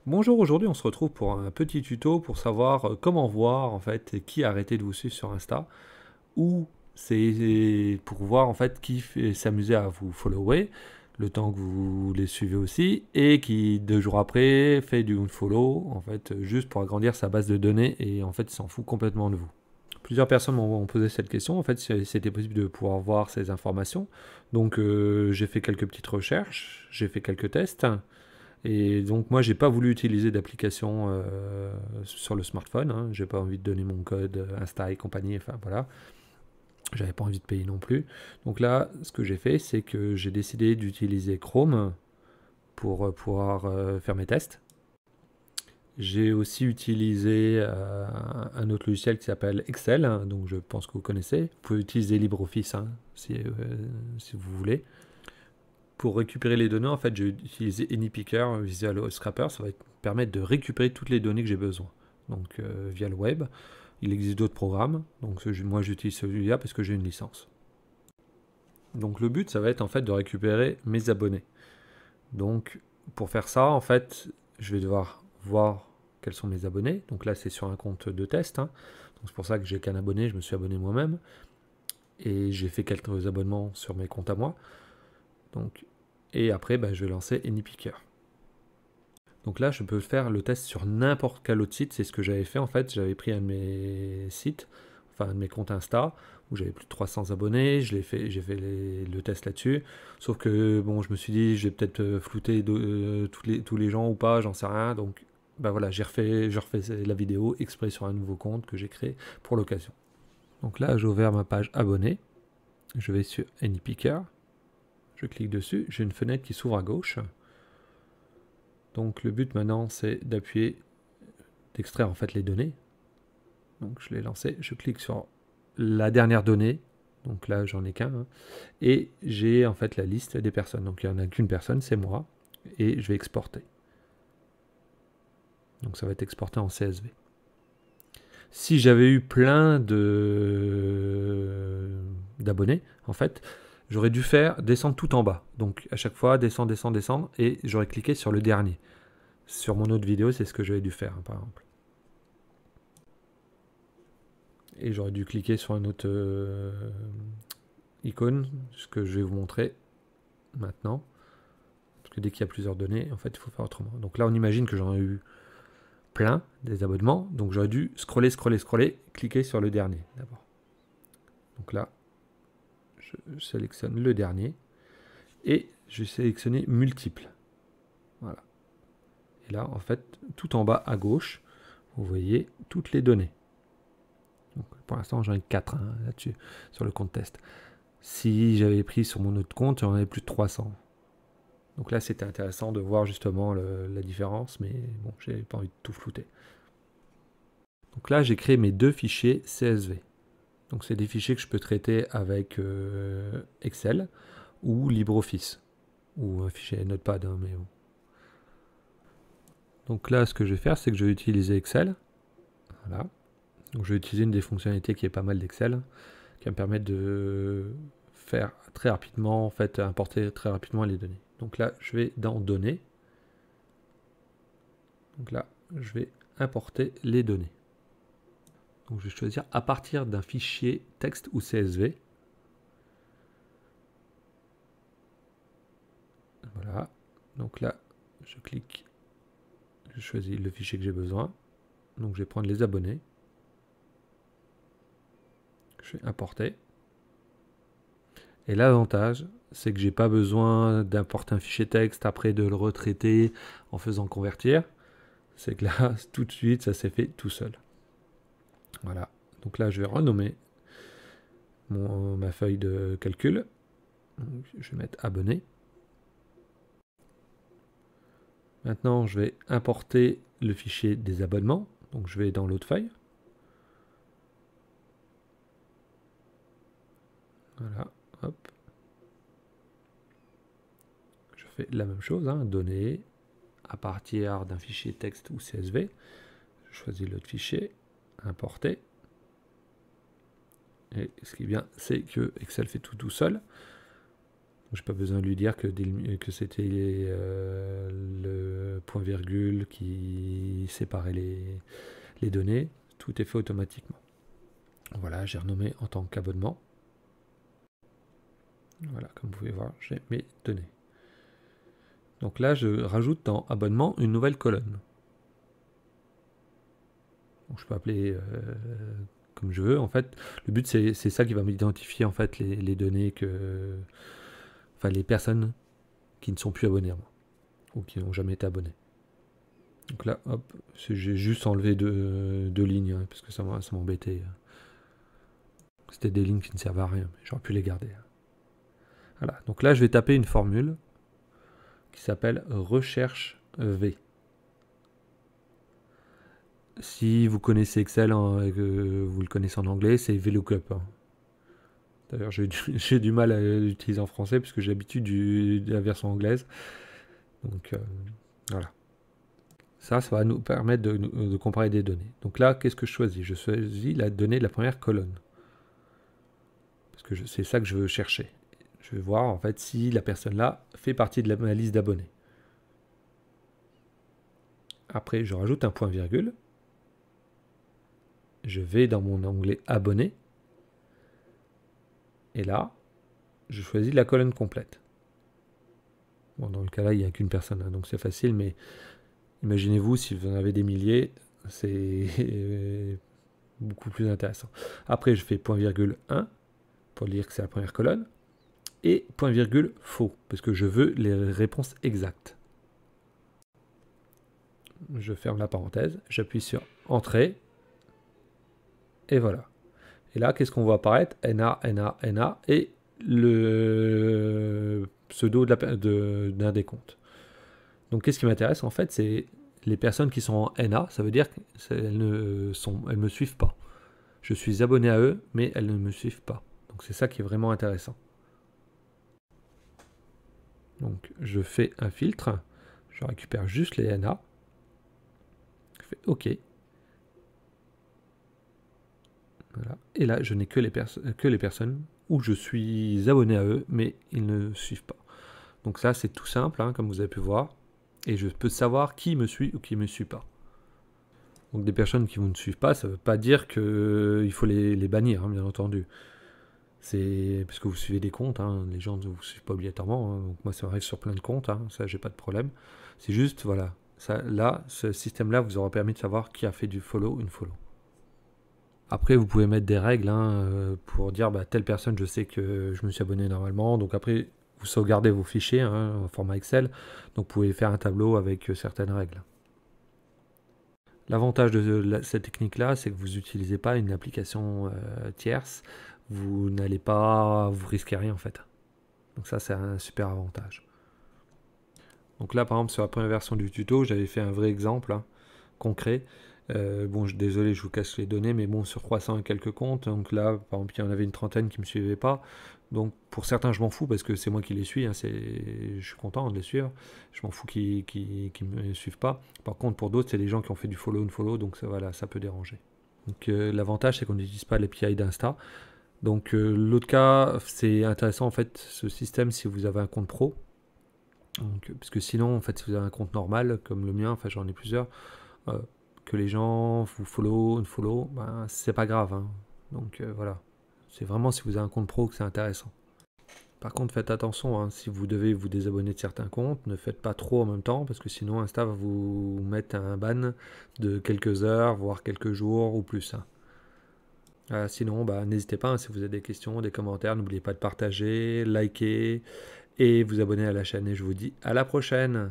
Bonjour, aujourd'hui on se retrouve pour un petit tuto pour savoir comment voir en fait qui a arrêté de vous suivre sur Insta ou c'est pour voir en fait qui s'amuser à vous follower le temps que vous les suivez aussi et qui 2 jours après fait du unfollow en fait juste pour agrandir sa base de données et en fait il s'en fout complètement de vous. Plusieurs personnes m'ont posé cette question en fait si c'était possible de pouvoir voir ces informations. Donc j'ai fait quelques petites recherches, j'ai fait quelques tests. Et donc moi j'ai pas voulu utiliser d'application sur le smartphone, hein. J'ai pas envie de donner mon code Insta et compagnie, enfin voilà, j'avais pas envie de payer non plus. Donc là ce que j'ai fait c'est que j'ai décidé d'utiliser Chrome pour pouvoir faire mes tests. J'ai aussi utilisé un autre logiciel qui s'appelle Excel, hein, donc je pense que vous connaissez. Vous pouvez utiliser LibreOffice hein, si vous voulez. Pour récupérer les données, en fait, j'ai utilisé AnyPicker, Visual Scraper. Ça va me permettre de récupérer toutes les données que j'ai besoin. Donc, via le web. Il existe d'autres programmes. Donc, moi, j'utilise celui-là parce que j'ai une licence. Donc, le but, ça va être en fait de récupérer mes abonnés. Donc, pour faire ça, en fait, je vais devoir voir quels sont mes abonnés. Donc là, c'est sur un compte de test, hein. Donc, c'est pour ça que j'ai qu'un abonné. Je me suis abonné moi-même. Et j'ai fait quelques abonnements sur mes comptes à moi. Donc, et après, je vais lancer AnyPicker. Donc là, je peux faire le test sur n'importe quel autre site. C'est ce que j'avais fait en fait. J'avais pris un de mes sites, enfin un de mes comptes Insta, où j'avais plus de 300 abonnés. J'ai fait le test là-dessus. Sauf que bon, je me suis dit, je vais peut-être flouter tous les gens ou pas, j'en sais rien. Donc voilà, je refais la vidéo exprès sur un nouveau compte que j'ai créé pour l'occasion. Donc là, j'ai ouvert ma page abonné. Je vais sur AnyPicker. Je clique dessus. J'ai une fenêtre qui s'ouvre à gauche. Donc le but maintenant, c'est d'extraire en fait les données. Donc je l'ai lancé, je clique sur la dernière donnée, donc là j'en ai qu'un, hein, et j'ai en fait la liste des personnes. Donc il n'y en a qu'une personne, c'est moi, et je vais exporter. Donc ça va être exporté en CSV. Si j'avais eu plein d'abonnés, en fait, j'aurais dû faire descendre tout en bas. Donc à chaque fois, descendre, descendre, descendre, et j'aurais cliqué sur le dernier. Sur mon autre vidéo, c'est ce que j'avais dû faire, hein, par exemple. Et j'aurais dû cliquer sur un autre icône, ce que je vais vous montrer maintenant. Parce que dès qu'il y a plusieurs données, en fait, il faut faire autrement. Donc là, on imagine que j'en ai eu plein des abonnements. Donc j'aurais dû scroller, scroller, scroller, cliquer sur le dernier d'abord. Donc là, je sélectionne le dernier. Et je vais sélectionner multiple. Voilà. Et là, en fait, tout en bas à gauche, vous voyez toutes les données. Donc, pour l'instant, j'en ai 4 hein, là-dessus, sur le compte test. Si j'avais pris sur mon autre compte, j'en avais plus de 300. Donc là, c'était intéressant de voir justement la différence, mais bon, j'ai pas envie de tout flouter. Donc là, j'ai créé mes 2 fichiers CSV. Donc c'est des fichiers que je peux traiter avec Excel ou LibreOffice, ou un fichier Notepad, hein, mais bon. Donc là, ce que je vais faire, c'est que je vais utiliser Excel. Voilà. Donc je vais utiliser une des fonctionnalités qui est pas mal d'Excel, qui va me permettre de faire très rapidement, en fait, importer très rapidement les données. Donc là, je vais dans Données. Donc là, je vais importer les données. Donc je vais choisir à partir d'un fichier texte ou CSV. Voilà. Donc là, je clique, je choisis le fichier que j'ai besoin. Donc je vais prendre les abonnés. Je vais importer. Et l'avantage, c'est que j'ai pas besoin d'importer un fichier texte, après de le retraiter en faisant convertir. C'est que là, tout de suite, ça s'est fait tout seul. Voilà. Donc là, je vais renommer ma feuille de calcul. Donc, je vais mettre abonné. Maintenant, je vais importer le fichier des abonnements. Donc, je vais dans l'autre feuille. Voilà. Hop. Je fais la même chose. Hein, données à partir d'un fichier texte ou CSV. Je choisis l'autre fichier. Importer. Et ce qui est bien, c'est que Excel fait tout seul. Je n'ai pas besoin de lui dire que c'était le point virgule qui séparait les données. Tout est fait automatiquement. Voilà, j'ai renommé en tant qu'abonnement. Voilà, comme vous pouvez voir, j'ai mes données. Donc là, je rajoute dans abonnement une nouvelle colonne. Donc, je peux appeler comme je veux. En fait, le but, c'est ça qui va m'identifier en fait les données que... Enfin, les personnes qui ne sont plus abonnées à moi. Ou qui n'ont jamais été abonnés. Donc là, hop, j'ai juste enlevé deux lignes, hein, parce que ça m'embêtait. C'était des lignes qui ne servent à rien, mais j'aurais pu les garder. Voilà, donc là je vais taper une formule qui s'appelle recherche V. Si vous connaissez Excel, et que vous le connaissez en anglais, c'est VLOOKUP. Hein. D'ailleurs, j'ai du mal à l'utiliser en français, puisque j'ai l'habitude de la version anglaise. Donc voilà. Ça va nous permettre de comparer des données. Donc là, qu'est-ce que je choisis? Je choisis la donnée de la première colonne. Parce que c'est ça que je veux chercher. Je vais voir en fait si la personne là fait partie de ma liste d'abonnés. Après, je rajoute un point virgule. Je vais dans mon onglet abonné. Et là, je choisis la colonne complète. Bon, dans le cas là, il n'y a qu'une personne, hein, donc c'est facile, mais imaginez-vous si vous en avez des milliers, c'est beaucoup plus intéressant. Après, je fais point virgule 1 pour dire que c'est la première colonne. Et point virgule faux, parce que je veux les réponses exactes. Je ferme la parenthèse, j'appuie sur Entrée, et voilà. Et là, qu'est-ce qu'on voit apparaître? NA, NA, NA, et le pseudo d'un des comptes. Donc, qu'est-ce qui m'intéresse, en fait, c'est les personnes qui sont en NA, ça veut dire qu'elles elles me suivent pas. Je suis abonné à eux, mais elles ne me suivent pas. Donc, c'est ça qui est vraiment intéressant. Donc, je fais un filtre, je récupère juste les NA, je fais OK. Voilà. Et là, je n'ai que les personnes où je suis abonné à eux, mais ils ne suivent pas. Donc ça, c'est tout simple, hein, comme vous avez pu voir. Et je peux savoir qui me suit ou qui ne me suit pas. Donc des personnes qui vous ne suivent pas, ça ne veut pas dire qu'il faut les bannir, hein, bien entendu. C'est parce que vous suivez des comptes, hein, les gens ne vous suivent pas obligatoirement. Hein, donc moi, ça arrive sur plein de comptes, hein, ça, j'ai pas de problème. C'est juste, voilà, ça, là, ce système-là vous aura permis de savoir qui a fait du follow ou une follow. Après, vous pouvez mettre des règles hein, pour dire bah, telle personne, je sais que je me suis abonné normalement. Donc après, vous sauvegardez vos fichiers hein, en format Excel. Donc vous pouvez faire un tableau avec certaines règles. L'avantage de cette technique-là, c'est que vous n'utilisez pas une application tierce. Vous n'allez pas, vous risquez rien en fait. Donc ça, c'est un super avantage. Donc là, par exemple, sur la première version du tuto, j'avais fait un vrai exemple hein, concret. Bon, désolé, je vous casse les données, mais bon, sur 300 et quelques comptes, donc là, par exemple, il y en avait une trentaine qui ne me suivaient pas. Donc, pour certains, je m'en fous parce que c'est moi qui les suis, hein, je suis content de les suivre. Je m'en fous qu'ils ne me suivent pas. Par contre, pour d'autres, c'est des gens qui ont fait du follow and follow, donc ça, voilà, ça peut déranger. Donc, l'avantage, c'est qu'on n'utilise pas l'API d'Insta. Donc, l'autre cas, c'est intéressant en fait, ce système, si vous avez un compte pro. Donc, parce que sinon, en fait, si vous avez un compte normal, comme le mien, enfin, j'en ai plusieurs, que les gens vous follow, ben, c'est pas grave. Hein. Donc voilà, c'est vraiment si vous avez un compte pro que c'est intéressant. Par contre, faites attention, hein, si vous devez vous désabonner de certains comptes, ne faites pas trop en même temps, parce que sinon Insta va vous mettre un ban de quelques heures, voire quelques jours ou plus. Hein. Sinon, bah, n'hésitez pas, hein, si vous avez des questions, des commentaires, n'oubliez pas de partager, liker et vous abonner à la chaîne. Et je vous dis à la prochaine.